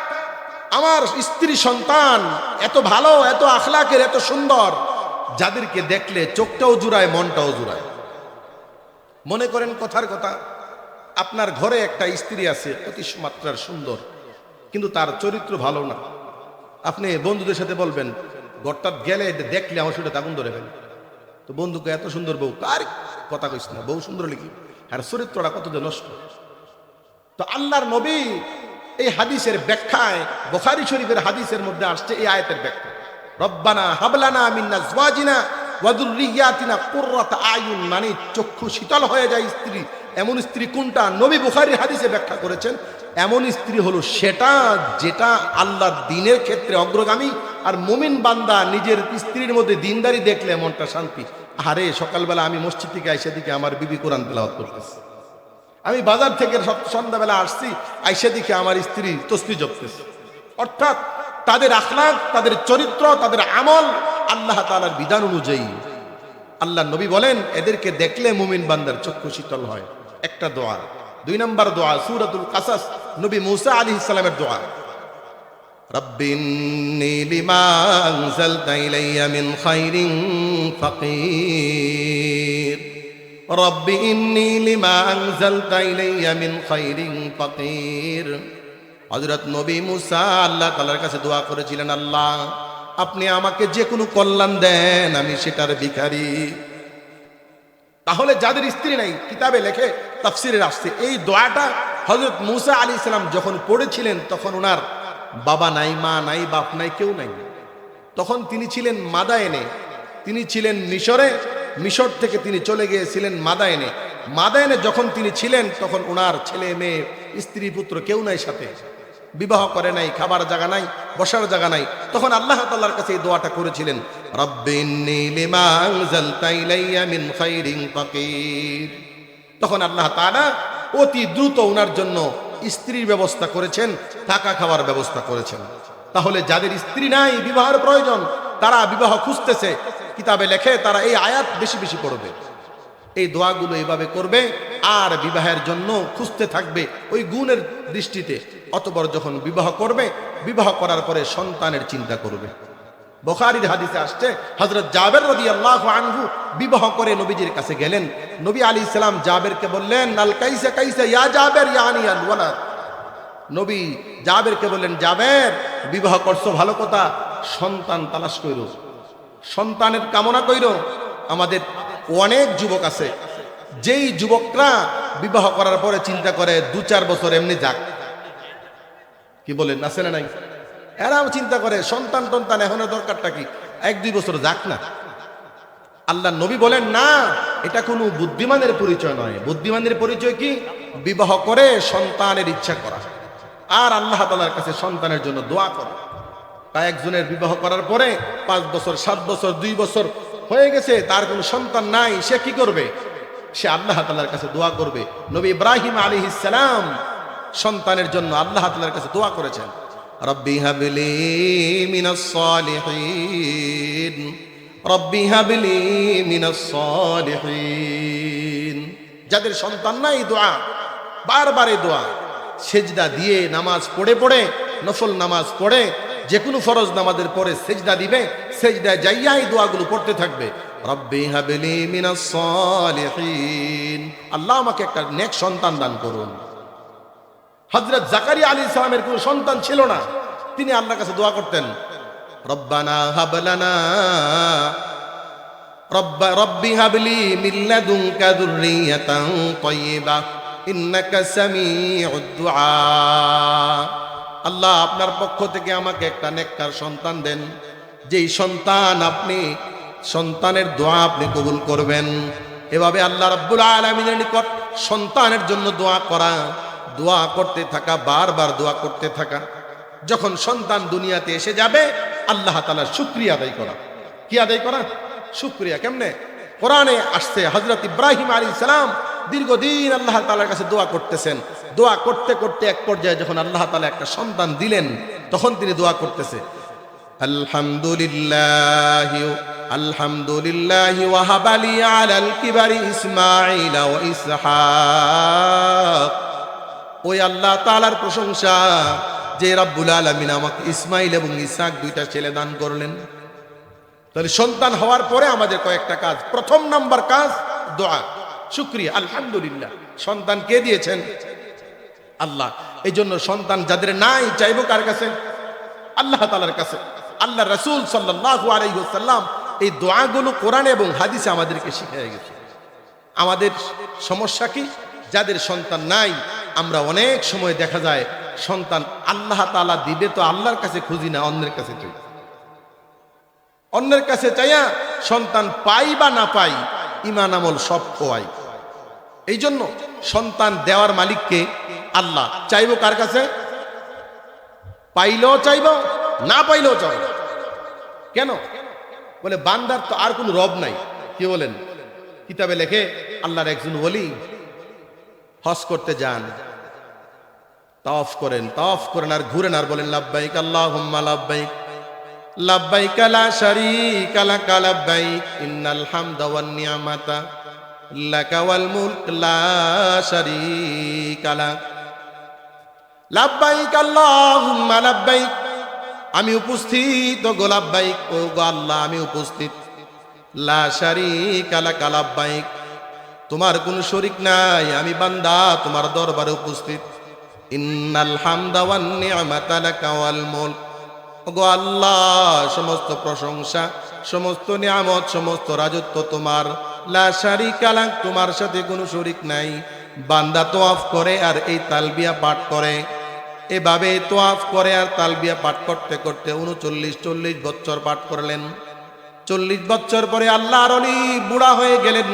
আমার স্ত্রী সন্তান এত ভালো, এত আখলাকের, এত সুন্দর, যাদেরকে দেখলে চোখটাও জুড়ায়, মনটাও জুড়ায়। মনে করেন কথার কথা, আপনার ঘরে একটা স্ত্রী আছে অতি মাত্রার সুন্দর, কিন্তু তার চরিত্র ভালো না। আপনি বন্ধুদের সাথে বলবেন, ঘরটা গেলে দেখলে আমার সেটা আগুন ধরে ফেলে। তো বন্ধুকে এত সুন্দর বউ, কার কথা কইস না, বউ সুন্দর লিখি, আর চরিত্রটা কত যে নষ্ট। তো আল্লাহর নবী এই হাদিসের ব্যাখ্যায়, বুখারী শরীফের হাদিসের মধ্যে আসছে এই আয়াতের ব্যাখ্যা, রব্বানা হাবলানা মিন আজওয়াজিনা ওয়া যুররিয়াতিনা কুররাতা আয়ুন, মানে চক্ষু শীতল হয়ে যায় স্ত্রী। এমন স্ত্রী কোনটা? নবী বুখারীর হাদিসে ব্যাখ্যা করেছেন, এমন স্ত্রী হলো সেটা যেটা আল্লাহর দ্বীনের ক্ষেত্রে অগ্রগামী। আর মুমিন বান্দা নিজের স্ত্রীর মধ্যে দ্বীনদারি দেখলে মনটা শান্তি। আরে সকালবেলা আমি মসজিদ থেকে আইসা দিকে আমার বিবি কোরআন তেলাওয়াত করতেছে, আমি বাজার থেকে সন্ধ্যাবেলা আসছি, আইসা দিকে আমার স্ত্রী তসবিহ জপতেছে। অর্থাৎ তাদের আখলাক, তাদের চরিত্র, তাদের আমল আল্লাহ তাআলার বিধান অনুযায়ী। আল্লাহ নবী বলেন, এদেরকে দেখলে মুমিন বান্দার চক্ষু শীতল হয়। একটা দোয়া। 2 নম্বর দোয়া সূরাতুল কাসাস, নবী মূসা আলাইহিস সালামের দোয়া, রব্বিন্নী লিমা আনজালতা ইলাইয়া মিন খাইরিন ফাকির, রব্বি ইন্নী লিমা আনজালতা ইলাইয়া মিন খাইরিন ফাকির। হযরত নবী মূসা আল্লাহ তাআলার কাছে দোয়া করেছিলেন, আল্লাহ আপনি আমাকে যে কোনো কল্যাণ দেন, আমি সেটার ভিখারি। তাহলে যাদের স্ত্রী নাই, কিতাবে লেখে, তাফসিরে আসছে, এই দোয়াটা হযরত মূসা আলাইহিস সালাম যখন পড়েছিলেন, তখন ওনার বাবা নাই, মা নাই, বাপ নাই, কেউ নাই। তখন তিনি ছিলেন মাদায়েনে, তিনি ছিলেন মিশরে, মিশর থেকে তিনি চলে গিয়েছিলেন মাদায়েনে। মাদায়েনে যখন তিনি ছিলেন, তখন ওনার ছেলে মেয়ে, স্ত্রী পুত্র কেউ নাই সাথে, বিবাহ করে নাই, খাবার জায়গা নাই, বসার জায়গা নাই। তখন আল্লাহ তাআলার কাছে এই দোয়াটা করেছিলেন, রব্বিন্নী লিমা আনজালতা ইলাইয়া মিন খাইরিন ফাকির। তখন আল্লাহ তাআলা অতি দ্রুত ওনার জন্য স্ত্রীর ব্যবস্থা করেছেন, থাকা খাওয়ার ব্যবস্থা করেছেন। তাহলে যাদের স্ত্রী নাই, বিবাহের প্রয়োজন, তারা বিবাহ খুঁজতেছে, কিতাবে লেখে তারা এই আয়াত বেশি বেশি পড়বে, এই দোয়াগুলো এইভাবে করবে, আর বিবাহের জন্য খুঁজতে থাকবে ওই গুণের দৃষ্টিতে। অতঃপর যখন বিবাহ করবে, বিবাহ করার পরে সন্তানের চিন্তা করবে। বুখারীর হাদিসে আসছে, হযরত জাবের রাদিয়াল্লাহু আনহু বিবাহ করে নবীজির কাছে গেলেন। নবী আলাইহিস সালাম জাবেরকে বললেন, আল কাইসা কাইসা ইয়া জাবের ইয়ানি আল ওয়ালাদ। নবী জাবেরকে বললেন, জাবের বিবাহ করছো ভালো কথা, সন্তান তালাশ কইরো, সন্তানের কামনা কইরো। আমাদের অনেক যুবক আছে, যেই যুবকরা বিবাহ করার পরে চিন্তা করে 2-4 বছর এমনি যাক, কি বলেন, আছে না নাই? এরাও চিন্তা করে সন্তান টন্তান এখনের দরকারটা কি, 1-2 বছর যাক না। আল্লাহ নবী বলেন, না, এটা কোনো বুদ্ধিমানের পরিচয় নয়। বুদ্ধিমানের পরিচয় কি? বিবাহ করে সন্তানের ইচ্ছা করা, আর আল্লাহ তাআলার কাছে সন্তানের জন্য দোয়া করা। তাই একজনের বিবাহ করার পরে 5 বছর, 7 বছর, 2 বছর হয়ে গেছে, তার কোনো সন্তান নাই, সে কি করবে? সে আল্লাহ তাআলার কাছে দোয়া করবে। নবী ইব্রাহিম আলাইহিস সালাম সন্তানের জন্য আল্লাহ তাআলার কাছে দোয়া করেছেন, রব্বি হাবলি মিনাস সালিহিন, রব্বি হাবলি মিনাস সালিহিন। যাদের সন্তান নাই, দোয়া বারবার, এই দোয়া সেজদা দিয়ে নামাজ পড়ে পড়ে, নফল নামাজ পড়ে, যে কোনো ফরজ নামাজের পরে সেজদা দিবে, সেজদায় যাইয়া এই দোয়াগুলো পড়তে থাকবে, রব্বি হাবলি মিনাস সালিহিন, আল্লাহ আমাকে একটা নেক সন্তান দান করুন। হযরত জাকারিয়া আলাইহিস সালামের কোনো সন্তান ছিল না, তিনি আল্লাহর কাছে দোয়া করতেন, রব্বানা হাবলানা রব্বি হাবলি মিন লাদুনকা যুররিয়াতান তাইয়্যিবা ইন্নাকা সামিউদ দুআ। আল্লাহ আপনার পক্ষ থেকে আমাকে একটা নেককার সন্তান দেন, যেই সন্তান আপনি, সন্তানের দোয়া আপনি কবুল করবেন। এভাবে আল্লাহ রাব্বুল আলামিনের নিকট সন্তানের জন্য দোয়া করা, দোয়া করতে থাকা, বারবার দোয়া করতে থাকা। যখন সন্তান দুনিয়াতে এসে যাবে, আল্লাহ তাআলার শুকরিয়া আদায় করা। কি আদায় করা? শুকরিয়া। কেমনে? কোরআনে আসছে, হযরত ইব্রাহিম আলাইহিস সালাম দীর্ঘদিন আল্লাহ তাআলার কাছে দোয়া করতেছেন। দোয়া করতে করতে এক পর্যায়ে যখন আল্লাহ তাআলা একটা সন্তান দিলেন, তখন তিনি দোয়া করতেছে, আলহামদুলিল্লাহি ওয়াহাবা লি আলাল কিবারি ইসমাঈল ওয়া ইসহাক। ওই আল্লাহ তাআলার প্রশংসা যে রব্বুল আলামিন আমাকে ইসমাঈল এবং ইসহাক দুইটা ছেলে দান করলেন। তাহলে সন্তান হওয়ার পরে আমাদের কয়েকটা কাজ। প্রথম নাম্বার কাজ দোয়া, শুকরিয়া, আলহামদুলিল্লাহ। সন্তান কে দিয়েছেন? আল্লাহ। এই জন্য সন্তান যাদের নাই, চাইবো কার কাছে? আল্লাহ তাআলার কাছে। আল্লাহ রাসূল সাল্লাল্লাহু আলাইহি ওয়াসাল্লাম এই দোয়াগুলো কোরআন এবং হাদিসে আমাদেরকে শিখিয়ে গেছে। আমাদের সমস্যা কি? যাদের সন্তান নাই, আমরা অনেক সময় দেখা যায় সন্তান আল্লাহ তাআলা দিবে তো আল্লাহর কাছে খুঁজি না, অন্যের কাছে চাই। অন্যের কাছে চাইয়া সন্তান পাই বা না পাই, ঈমান আমল সব খোয়াই। এই জন্য সন্তান দেওয়ার মালিককে আল্লাহ। চাইবো কার কাছে? পাইলেও চাইবো, না পাইলেও চাইবো। কেন? বলে বান্দার তো আর কোনো রব নাই। কি বলেন? কিতাবে লেখে আল্লাহর একজন ওলি হজ করতে যান, তাওয়াফ করেন আর ঘুরেন আর বলেন লাব্বাইক আল্লাহুম্মা লাব্বাইক, লাব্বাইক লা শারীকা লাক লাব্বাইক, ইন্নাল হামদা ওয়ান নি'মাতা লাকা ওয়াল মুলক লা শারীকা লাক। লাব্বাইক আল্লাহুম্মা লাব্বাইক, আমি উপস্থিত গো লাব্বাইক, ও গো আল্লাহ আমি উপস্থিত। লা শারীকা লাক লাব্বাইক, তোমার কোনো শরীক নাই, আমি বান্দা তোমার দরবারে উপস্থিত। ইন্নাল হামদা ওয়ান নি'মাতা লাকা ওয়াল মুলক, ও গো আল্লাহ সমস্ত প্রশংসা, সমস্ত নিয়ামত, সমস্ত রাজত্ব তোমার। লা শারীকা লাক, তোমার সাথে কোনো শরীক নাই। বান্দা তোয়াফ করে আর এই তালবিয়া পাঠ করে, এভাবে তোয়াফ করে আর তালবিয়া পাঠ করতে করতে 39-40 বছর পাঠ করলেন। 40 বছর পরে আল্লাহর ওলি বুড়া হয়ে গেলেন,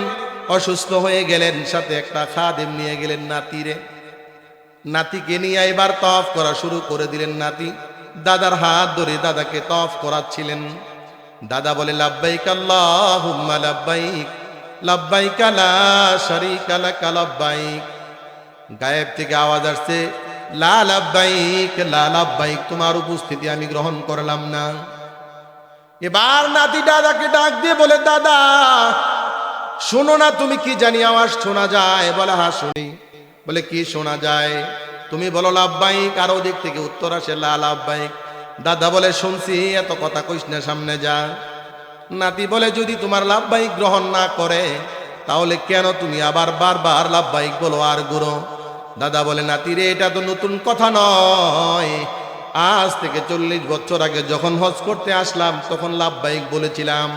অসুস্থ হয়ে গেলেন, সাথে একটা খাদেম নিয়ে গেলেন নাতিরে। নাতিকে নিয়ে এবার তওয়াফ করা শুরু করে দিলেন। নাতি দাদার হাত ধরে দাদাকে তওয়াফ করাচ্ছিলেন। দাদা বলে লাব্বাইক আল্লাহুম্মা লাব্বাইক, লাব্বাইক লা শারীকা লাক লাব্বাইক। গায়েব থেকে আওয়াজ আসছে লা লাব্বাইক, লা লাব্বাইক, তোমার উপস্থিতি আমি গ্রহণ করলাম না। এবার নাতি দাদাকে ডাক দিয়ে বলে দাদা শোনো না, তুমি কি জানি আওয়াজ শোনা যায়? বলে হ্যাঁ শুনি। বলে কি শোনা যায়? তুমি বলো লাব্বাইক, আর ওদিক থেকে উত্তর আসে লা লাব্বাইক। দাদা বলে শুনছি, এত কথা কইস না, সামনে যা। নাতি বলে যদি তোমার লাব্বাইক গ্রহণ না করে তাহলে কেন তুমি আবার বারবার লাব্বাইক বলো আর গুরো? দাদা বলে নাতি রে, এটা তো নতুন কথা নয়। আজ থেকে 40 বছর আগে যখন হজ করতে আসলাম তখন লাব্বাইক বলেছিলাম।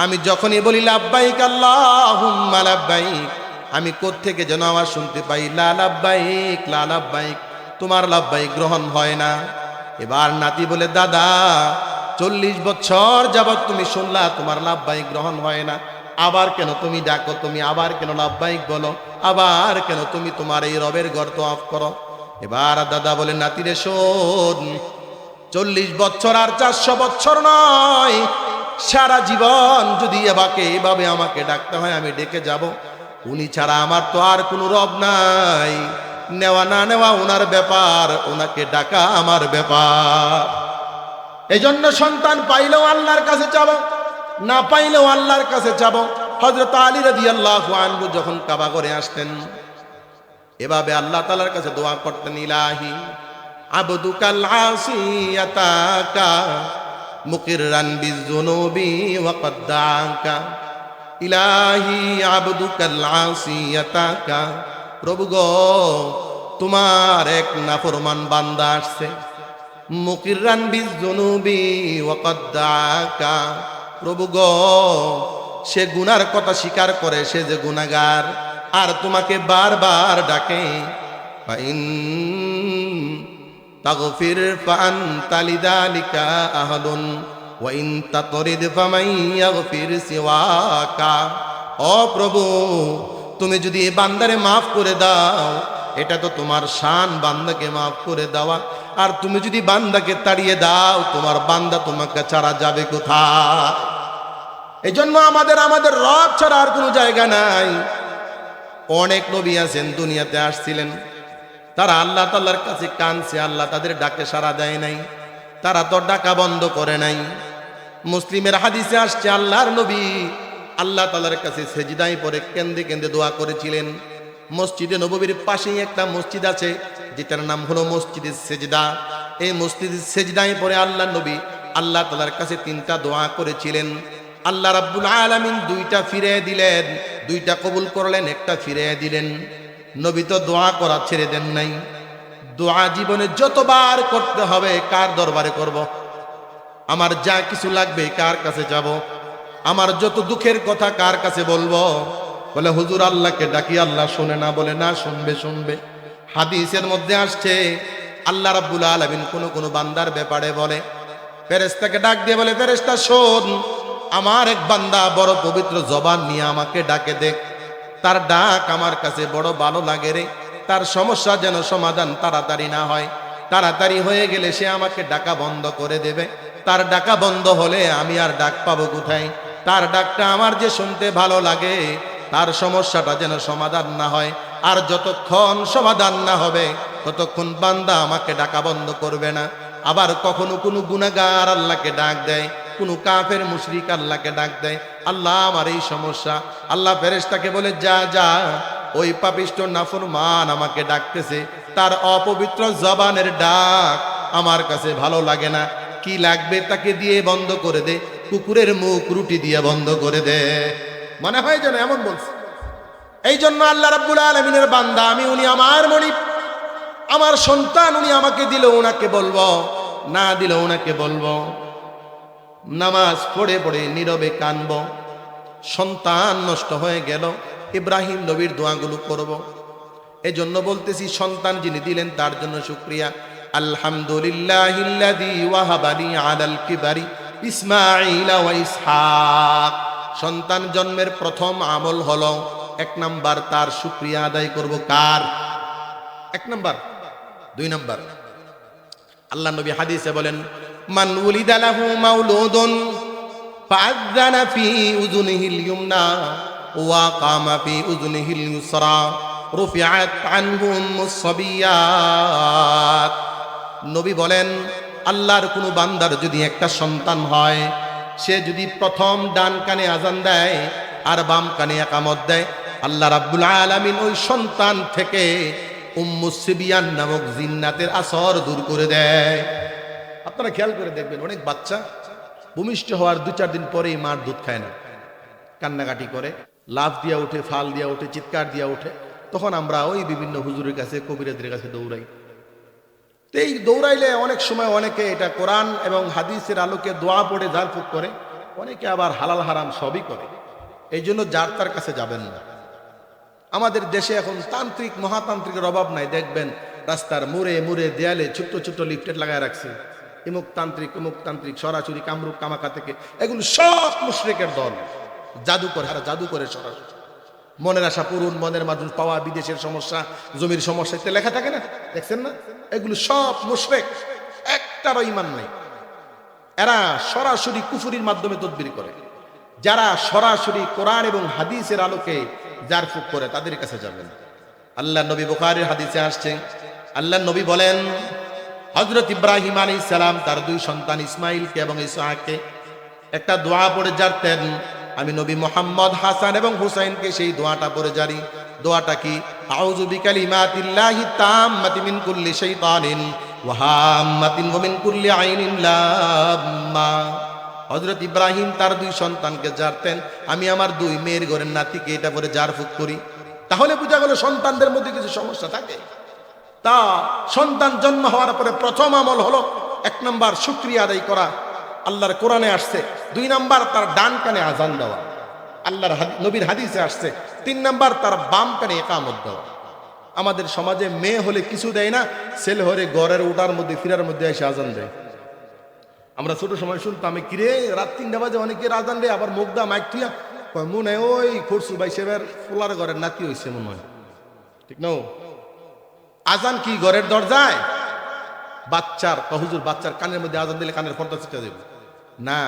আমি যখনই বলি লাব্বাইক আল্লাহুম্মা লাব্বাইক, আমি কোত্থেকে যেন আওয়াজ শুনতে পাই লা লাব্বাইক, লা লাব্বাইক, তোমার লাব্বাইক গ্রহণ হয় না। এবার নাতি বলে দাদা 40 বছর যাবৎ তুমি শুনলা তোমার লাব্বাইক গ্রহণ হয় না, আবার কেন তুমি ডাকো? তুমি আবার কেন লাব্বাইক বলো? আবার কেন তুমি তোমার এই রবের ঘর তওয়াফ করো? এবার দাদা বলে নাতিরে শোন, 40 বছর আর 400 বছর নয়, সারা জীবন যদি এভাবে আমাকে ডাকতে হয় আমি ডেকে যাব। উনি ছাড়া আমার তো আর কোনো রব নাই। নেওয়া না নেওয়া ওনার ব্যাপার, ওনাকে ডাকা আমার ব্যাপার। এই জন্য সন্তান পাইলেও আল্লাহর কাছে চাবো, না পাইলেও আল্লাহর কাছে চাবো। হযরত আলী রাদিয়াল্লাহু আনহু যখন কাবা ঘরে আসতেন এভাবে আল্লাহ তাআলার কাছে দোয়া করতেন, ইলাহি আবদুকাল আসিয়াতাকা মুকিররান বিযুনুবি ওয়া কদ্দাকা। ইলাহি আবদুকাল আসিয়াতাকা, প্রভু গো তোমার এক নাফরমান বান্দা আসছে। মুকিররান বিযুনুবি ওয়া কদ্দাকা, প্রভু গো সে গুনার কথা স্বীকার করে, সে যে গুনাহগার, আর তোমাকে বারবার ডাকে। ফাইন তাগফির ফাআনতা লিযালিকা আহাদুন ওয়া ইন তাতরিদ ফামান ইয়াগফির সিওয়াকা। ও প্রভু তুমি যদি এই বান্দারে মাফ করে দাও, এটা তো তোমার শান বান্দাকে মাফ করে দেওয়া। আর তুমি যদি বান্দাকে তাড়িয়ে দাও, তোমার বান্দা তোমাকে ছাড়া যাবে কোথায়? এই জন্য আমাদের রব ছাড়া আর কোনো জায়গা নাই। অনেক নবী আছেন দুনিয়াতে আসছিলেন, তারা আল্লাহ তাআলার কাছে কাঁদছে, আল্লাহ তাদের ডাকে সাড়া দেয় নাই, তারা তো ডাকা বন্ধ করে নাই। মুসলিমের হাদিসে আসছে আল্লাহর নবী আল্লাহ তাআলার কাছে সেজদায় পড়ে কেঁদে কেঁদে দোয়া করেছিলেন। মসজিদে নববীর পাশেই একটা মসজিদ আছে যেটার নাম হলো মসজিদে সেজদা। এই মসজিদে সেজদায় পড়ে আল্লাহর নবী আল্লাহ তাআলার কাছে 3টা দোয়া করেছিলেন। আল্লাহ রাব্বুল আলামিন 2টা ফিরিয়ে দিলেন, 2টা কবুল করলেন, একটা ফিরিয়ে দিলেন। নবী তো দোয়া করা ছেড়ে দেন নাই। দোয়া জীবনে যতবার করতে হবে, কার দরবারে করব? আমার যা কিছু লাগবে কার কাছে যাব? আমার যত দুঃখের কথা কার কাছে বলবো? বলে হুজুর আল্লাহকে ডাকি, আল্লাহ শুনে না? বলে না, শুনবে শুনবে। হাদিসের মধ্যে আসছে আল্লাহ রাব্বুল আলামিন কোন বান্দার ব্যাপারে বলে, ফেরেশতাকে ডাক দিয়ে বলে, ফেরেশতা শোন, আমার এক বান্দা বড় পবিত্র জবান নিয়ে আমাকে ডাকে দেখ, তার ডাক আমার কাছে বড় ভালো লাগে রে। তার সমস্যা যেন সমাধান তাড়াতাড়ি না হয়, তাড়াতাড়ি হয়ে গেলে সে আমাকে ডাকা বন্ধ করে দেবে। তার ডাকা বন্ধ হলে আমি আর ডাক পাবো কোথায়? তার ডাকটা আমার যে শুনতে ভালো লাগে, তার সমস্যাটা যেন সমাধান না হয়। আর যতক্ষণ সমাধান না হবে ততক্ষণ বান্দা আমাকে ডাকা বন্ধ করবে না। আবার কখনো কোনো গুনাহগার আল্লাহকে ডাক দেয়, কোনো কাফের মুশরিক আল্লাহকে ডাক দেয়, আল্লাহ আমার এই সমস্যা। আল্লাহ ফেরেশতাকে বলে, যা যা, ওই পাপিষ্ঠ নাফরমান আমাকে ডাকতেছে, তার অপবিত্র জবানের ডাক আমার কাছে ভালো লাগে না। কি লাগবে তাকে দিয়ে বন্ধ করে দে, কুকুরের মুখ রুটি দিয়ে বন্ধ করে দে। মনে হয় যেন এমন বলছে। এই জন্য আল্লাহ রাব্বুল আলামিনের বান্দা আমি, উনি আমার মনিব, আমার সন্তান, উনি আমাকে দিল ওনাকে বলবো, না দিল ওনাকে বলবো। নামাজ পড়ে পড়ে নীরবে কানব। সন্তান নষ্ট হয়ে গেল, ইব্রাহিম নবীর দোয়াগুলো করব। এজন্য বলতেছি, সন্তান যিনি দিলেন তার জন্য শুকরিয়া। আলহামদুলিল্লাহিল্লাযী ওয়াহাবালি আলাল কিবারি ইসমাঈল ওয়া ইসহাক। সন্তান জন্মের প্রথম আমল হলো 1 নাম্বার তার শুকরিয়া আদায় করব। কার? 1 নাম্বার। 2 নাম্বার, আল্লাহ নবী হাদিসে বলেন, মান উলিদা লাহু মাউলুদুন ফাআযানা ফি উযুনিহিল ইয়ুমনা ওয়া কামা ফি উযুনিহিল ইউসরা রুফিআত আনহু উম্মুস সাবিয়াত। নবী বলেন, আল্লাহর কোনো বান্দার যদি একটা সন্তান হয়, সে যদি প্রথম ডান কানে আজান দেয় আর বাম কানে ইকামত দেয়, আল্লাহ রাব্বুল আলামিন ওই সন্তান থেকে উম্মুস সিবিয়ান নামক জিন্নাতের আসর দূর করে দেয়। আপনারা খেয়াল করে দেখবেন, অনেক বাচ্চা ভূমিষ্ঠ হওয়ার 2-4 দিন পরেই মার দুধ খায় না, কান্নাকাটি করে, লাফ দিয়া ওঠে, ফাল দিয়া ওঠে, চিৎকার দিয়া ওঠে। তখন আমরা ওই বিভিন্ন হুজুরের কাছে, কবিরাজদের কাছে দৌড়াই। তো এই দৌড়াইলে অনেক সময় অনেকে এটা কোরআন এবং হাদিসের আলোকে দোয়া পড়ে ঝাড়ফুঁক করে, অনেকে আবার হালাল হারাম সবই করে। এই জন্য যার তার কাছে যাবেন না। আমাদের দেশে এখন তান্ত্রিক মহাতান্ত্রিকের অভাব নাই। দেখবেন রাস্তার মুড়ে মুড়ে দেয়ালে ছোট্ট ছোট্ট লিফটেড লাগায় রাখছে, ইমুক তান্ত্রিক অমুক তান্ত্রিক, সরাসরি কামরূপ কামাকা থেকে। এগুলো সব মুশরিকের দল, জাদু করে, আর জাদু করে সরাসরি। মনের আশা পূরণ, মনের মানুষ পাওয়া, বিদেশের সমস্যা, জমির সমস্যা, এতে লেখা থাকে না, দেখছেন না? এগুলো সব মুশরিক, একটারও ঈমান নাই। এরা সরাসরি কুফরির মাধ্যমে তদবির করে। যারা সরাসরি কোরআন এবং হাদিসের আলোকে জারফুক করে, তাদের কাছে যাবেন। আল্লাহ নবী, বুখারীর হাদিসে আসছে, আল্লাহ নবী বলেন, হযরত ইব্রাহিম আলাইহিস সালাম তার 2 সন্তান ইসমাইলকে এবং ইসহাককে একটা দোয়া পড়ে জারতেন। আমি নবী মুহাম্মদ হাসান এবং হুসাইনকে সেই দোয়াটা পড়ে জারি। দোয়াটা কি? আউযু বিকালিমাতিল্লাহি তাম্মাতি মিন কুল্লি শাইতানিন ওয়া হাম্মাতিন ওয়া মিন কুল্লি আইনিন লাম্মা। হযরত ইব্রাহিম তার 2 সন্তানকে জারতেন, আমি আমার 2 মেয়ের ঘরের নাতিকে এটা পরে জারফুক করি। তাহলে বোঝা গেল সন্তানদের মধ্যে কিছু সমস্যা থাকে। তা সন্তান জন্ম হওয়ার পরে প্রথম আমল হলো 1 নাম্বার শুকরিয়া আদায় করা, আল্লাহর কোরআনে আসছে। 2 নাম্বার তার ডান কানে আজান দেওয়া, আল্লাহর নবীর হাদিসে আসছে। 3 নাম্বার তার বাম কানে ইকামত দেওয়া। আমাদের সমাজে মেয়ে হলে কিছু দেয় না, ছেলে হলে ঘরের উঠার মধ্যে ফিরার মধ্যে এসে আজান দেয়। আমরা ছোট সময় শুনতাম, কিরে রাত 3টা বাজে অনেকের আজান দেয়, আবার মুখ দা মাইক থুয়া মনে হয় ওই খরসু ভাই সেবার ফুলার ঘরের নাতি হয়েছে মনে হয়, ঠিক না? আজান কি ঘরের দরজায়? বাচ্চার হুজুর বাচ্চার কানের মধ্যে আজান দিলে কানের পর্দা ছিটা দেব না,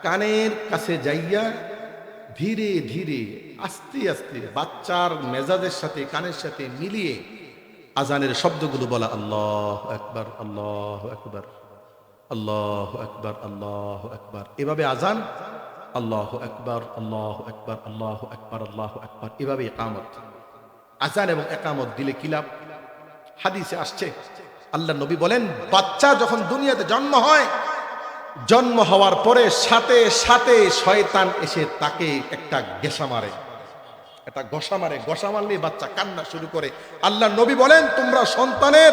কানের কাছে যাইয়া ধীরে ধীরে আস্তে আস্তে বাচ্চার মেজাজের সাথে কানের সাথে মিলিয়ে আজানের শব্দগুলো বলা, আল্লাহ আকবার, আল্লাহ আকবার, আল্লাহ আকবার, আল্লাহ আকবার। এভাবে আজান, আল্লাহ আকবার, আল্লাহ আকবার, আল্লাহ আকবার, আল্লাহ আকবার, এভাবে একামত। আজান এবং একামত দিলে কি লাভ? হাদিসে আসছে, আল্লাহ নবী বলেন, বাচ্চা যখন দুনিয়াতে জন্ম হয়, জন্ম হওয়ার পরে সাথে সাথে শয়তান এসে তাকে একটা গেসা মারে, একটা গসা মারে। গসা মারলে বাচ্চা কান্না শুরু করে। আল্লাহ নবী বলেন, তোমরা সন্তানের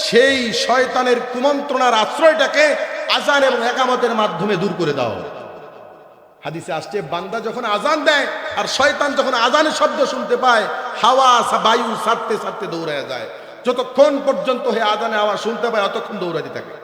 সেই শয়তানের কুমন্ত্রণার আশ্রয়টাকে আজান এবং একামতের মাধ্যমে দূর করে দাও। হাদিসে আসছে, বান্দা যখন আজান দেয় আর শয়তান যখন আজানের শব্দ শুনতে পায়, হাওয়া বায়ু ছাড়তে ছাড়তে দৌড়ায় যায়। যতক্ষণ পর্যন্ত হে আজানের আওয়াজ শুনতে পায় ততক্ষণ দৌড়াতে থাকে।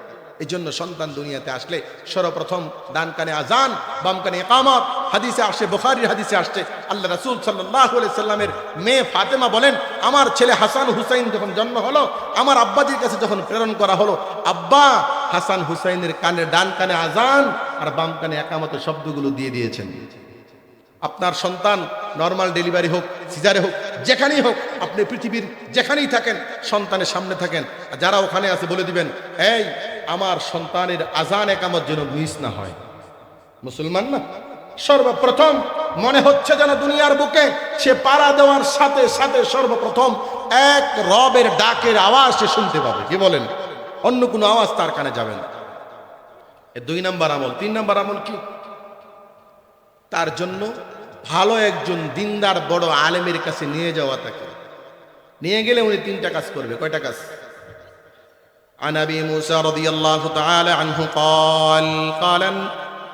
এই জন্য সন্তান দুনিয়াতে আসলে সর্বপ্রথম ডান কানে আজান, বাম কানে ইকামত। হাদিসে আসে, বুখারীর হাদিসে আসছে, আল্লাহ রাসূল সাল্লাল্লাহু আলাইহি সাল্লামের মেয়ে ফাতেমা বলেন, আমার ছেলে হাসান হুসাইন যখন জন্ম হলো, আমার আব্বাজির কাছে যখন প্রেরণ করা হলো, আব্বা হাসান হুসাইনের কানে ডান কানে আজান আর বাম কানে ইকামতের শব্দগুলো দিয়ে দিয়েছেন। আপনার সন্তান নরমাল ডেলিভারি হোক, সিজারে হোক, যেখানেই হোক, আপনি পৃথিবীর যেখানেই থাকেন, সন্তানের সামনে থাকেন, যারা ওখানে আছে বলে দিবেন, এই আমার সন্তানের আজান একামত যেন মিস না হয়। মুসলমান না? সর্বপ্রথম মনে হচ্ছে যেন দুনিয়ার বুকে সে পাড়া দেওয়ার সাথে সাথে সর্বপ্রথম এক রবের ডাকের আওয়াজ সে শুনতে পাবে। কি বলেন? অন্য কোনো আওয়াজ তার কানে যাবে না। 2 নম্বর আমল। 3 নম্বর আমল কি? তার জন্য ভালো একজন দিনদার বড় আলেমের কাছে নিয়ে যাওয়া। তাকে নিয়ে গেলে উনি 3টা কাজ করবে। কয়টা কাজ? عن أبي موسى رضي الله تعالى عنه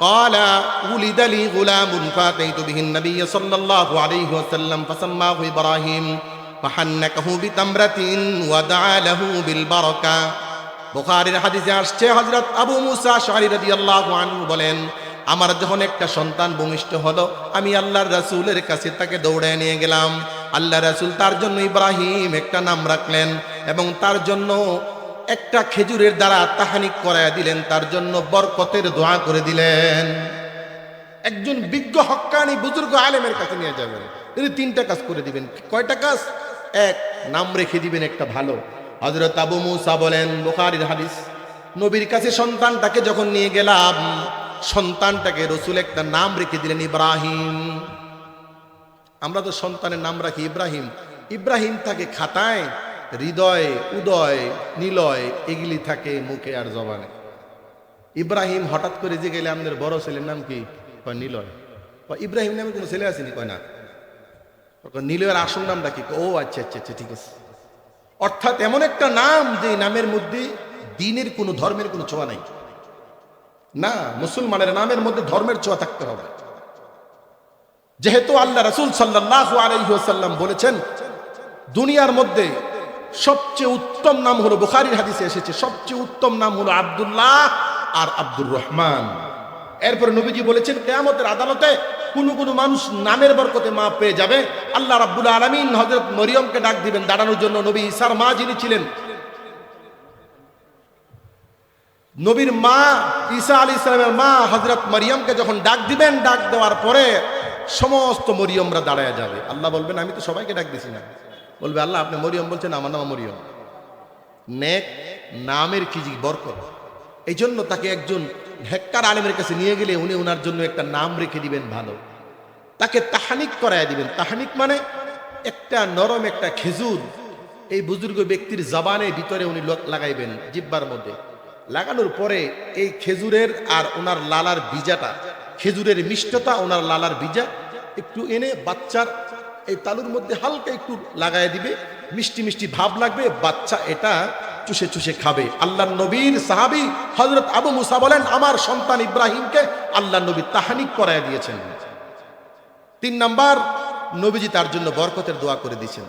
قال ولد لي غلام فأتيت به النبي صلى الله عليه وسلم فسماه إبراهيم فحنكه بتمرة ودعا له بالبركة। বুখারীর হাদিসে আসছে, হযরত আবু মুসা আশআরী রাদিয়াল্লাহু আনহু বলেন, আমার যখন একটা সন্তান ভূমিষ্ঠ হলো, আমি আল্লাহর রাসূলের কাছে তাকে দৌড়ে নিয়ে গেলাম। আল্লাহ রাসূল তার জন্য ইব্রাহিম একটা নাম রাখলেন এবং তার জন্য একটা খেজুরের দ্বারা তাহানিক করায় দিলেন, তার জন্য বরকতের দোয়া করে দিলেন। একজন বিজ্ঞ হক্কানি বুজুর্গ আলেমের কাছে নিয়ে যাবেন, তিনি 3টা কাজ করে দিবেন। কয়টা কাজ? 1, নাম রেখে দিবেন একটা ভালো। হযরত আবু মুসা বলেন, বুখারীর হাদিস, নবীর কাছে সন্তানটাকে যখন নিয়ে গেলাম, সন্তানটাকে রাসূল একটা নাম রেখে দিলেন, ইব্রাহিম। আমরা তো সন্তানের নাম রাখি ইব্রাহিম। ইব্রাহিম থাকে খাতায়, হৃদয়, উদয়, নিলয় এগুলি থাকে মুখে আর জবানে। ইব্রাহিম হঠাৎ করে যে গেলে, আমাদের বড় ছেলের নাম কি? নিলয়। ইব্রাহিম নামে কোনো ছেলে আসেনি? কয় না। নিলয়ের আসল নামটা কি? ও আচ্ছা আচ্ছা আচ্ছা, ঠিক আছে। অর্থাৎ এমন একটা নাম যে নামের মধ্যে দ্বীনের কোনো, ধর্মের কোনো ছোঁয়া নাই। না, মুসলমানের নামের মধ্যে ধর্মের ছোঁয়া থাকতে হবে। যেহেতু আল্লাহ রাসূল সাল্লাল্লাহু আলাইহি ওয়াসাল্লাম বলেছেন, দুনিয়ার মধ্যে সবচেয়ে উত্তম নাম হলো, বুখারীর হাদিসে এসেছে, সবচেয়ে উত্তম নাম হলো আব্দুল্লাহ আর আব্দুর রহমান। এরপরে নবীজি বলেছেন, কিয়ামতের আদালতে কোন মানুষ নামের বরকতে মা পেয়ে যাবে। আল্লাহ রাব্বুল আলামিন হযরত মরিয়মকে ডাক দিবেন দাঁড়ানোর জন্য। নবী ঈসার মা যিনি ছিলেন, নবীর মা ঈসা আলাইহিস সালামের মা হযরত মরিয়মকে যখন ডাক দিবেন, ডাক দেওয়ার পরে সমস্ত মরিয়মরা দাঁড়ায় যাবে। আল্লাহ বলবেন, আমি তো সবাইকে ডাক দিছি না। বলবে, আল্লাহ আপনি মরিয়ম বলছেন, আমার নাম মরিয়ম। নেক নামের কি বরকত! এই জন্য তাকে একজন হেক্কার আলেমের কাছে নিয়ে গেলে উনি ওনার জন্য একটা নাম রেখে দিবেন ভালো। তাকে তাহানিক করায় দিবেন। তাহানিক মানে একটা নরম একটা খেজুর এই বুজুর্গ ব্যক্তির জবানে ভিতরে উনি লাগাইবেন, জিহ্বার মধ্যে লাগানোর পরে এই খেজুরের আর ওনার লালার বীজাটা, খেজুরের মিষ্টতা ওনার লালার বীজা একটু এনে বাচ্চার এই তালুর মধ্যে হালকা একটু লাগাই দিবে, মিষ্টি মিষ্টি ভাব লাগবে, বাচ্চা এটা চুষে চুষে খাবে। আল্লাহ নবীর সাহাবী হযরত আবু মুসা বলেন, আমার সন্তান ইব্রাহিমকে আল্লাহ নবী তাহানিক করায় দিয়েছেন। 3 নাম্বার, নবীজি তার জন্য বরকতের দোয়া করে দিয়েছেন।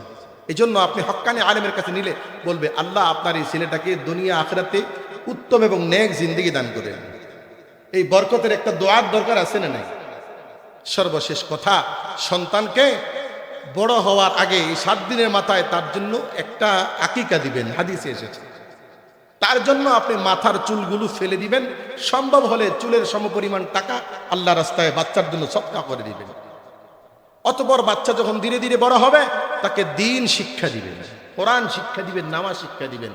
এই জন্য আপনি হক্কানি আলেমের কাছে নিলে বলবে, আল্লাহ আপনার এই ছেলেটাকে দুনিয়া আখিরাতে উত্তম এবং নেক জিন্দেগি দান করেন। এই বরকতের একটা দোয়ার দরকার আছে না নাই? সর্বশেষ কথা, সন্তানকে বড় হওয়ার আগে 7 দিনের মাথায় তার জন্য একটা আকিকা দিবেন, হাদিসে এসেছে। তার জন্য আপনি মাথার চুলগুলো ফেলে দিবেন, সম্ভব হলে চুলের সমপরিমাণ টাকা আল্লাহ রাস্তায় বাচ্চার জন্য সদকা করে দিবেন। অতঃপর বাচ্চা যখন ধীরে ধীরে বড় হবে তাকে দ্বীন শিক্ষা দিবেন, কোরআন শিক্ষা দিবেন, নামাজ শিক্ষা দিবেন।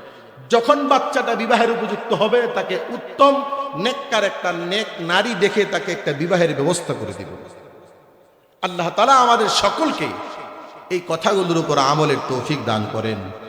যখন বাচ্চাটা বিবাহের উপযুক্ত হবে তাকে উত্তম নেককার একটা নেক নারী দেখে তাকে একটা বিবাহের ব্যবস্থা করে দিব। আল্লাহ তাআলা আমাদের সকলকে এই কথাগুলোর উপর আমলের তৌফিক দান করেন।